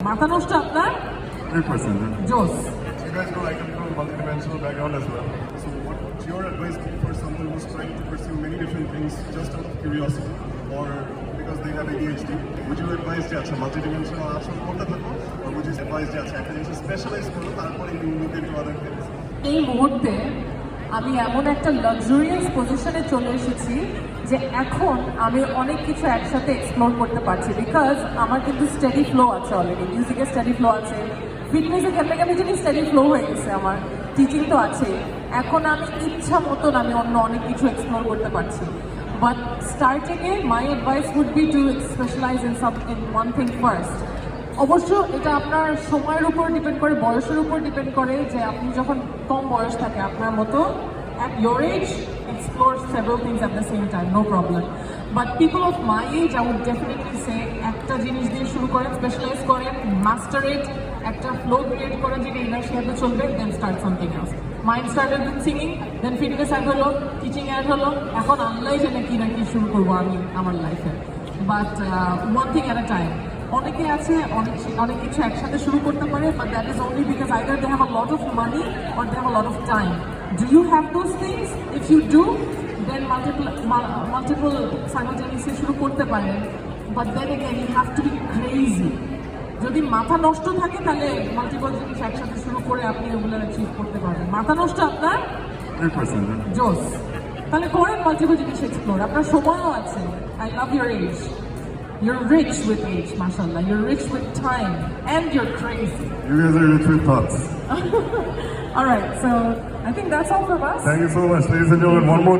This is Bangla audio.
মাথা নষ্ট আপনার 100%. জোস You guys know I come from a multidimensional background as well. So what's your advice for someone who's trying to pursue many different things just out of curiosity or because they have ADHD? Would you advise যে আচ্ছা multidimensional option করতে থাকো or would you advise যে আচ্ছা একটা জিনিস স্পেশালাইজ করো তারপরে you look into other things? এই মুহূর্তে আমি এমন একটা লাক্সারিয়াস পজিশনে চলে এসেছি যে এখন আমি অনেক কিছু একসাথে এক্সপ্লোর করতে পারছি বিকজ আমার কিন্তু স্টাডি ফ্লো আছে অলরেডি মিউজিকের স্টাডি ফ্লো আছে ফিটনেসের ক্ষেত্রে আমি জানি স্টাডি ফ্লো হয়ে গেছে আমার টিচিং তো আছে এখন আমি ইচ্ছা মতন আমি অন্য অনেক কিছু এক্সপ্লোর করতে পারছি বাট স্টার্টিংয়ে my advice would be to specialise in one thing first অবশ্য এটা আপনার সময়ের উপর ডিপেন্ড করে বয়সের উপর ডিপেন্ড করে যে আপনি যখন কম বয়স থাকে আপনার মতো at your age explore several things at the same time no problem but people of my age I would definitely say একটা জিনিস দিয়ে শুরু করেন স্পেশালাইজ করেন মাস্টার ইট একটা ফ্লো ক্রিয়েট করেন যেটা ইনার্শিয়াতে চলবে then start something else mind started with singing then fitness add হলো টিচিং অ্যাড হলো এখন আল্লাহ জানে কি না কি শুরু করবো আমি আমার লাইফে but one thing at a time অনেকে আছে অনেক কিছু একসাথে শুরু করতে পারে but that is only because either they have a lot of money or they have a lot of time do you have those things if you do then multiple simultaneously শুরু করতে পারেন but then again you have to be crazy যদি মাথা নষ্ট থাকে তাহলে মাল্টিপল জিনিস একসাথে শুরু করে আপনি ওগুলো অ্যাচিভ করতে পারবেন মাথা নষ্ট আপনার 100%. জোস তাহলে করেন মাল্টিপল জিনিস এক্সপ্লোর আপনার সময়ও আছে I love your age You're rich with age, mashallah. You're rich with time, and you're crazy. You guys are rich with thoughts. All right, so I think that's all from us. Thank you so much, ladies and gentlemen. One more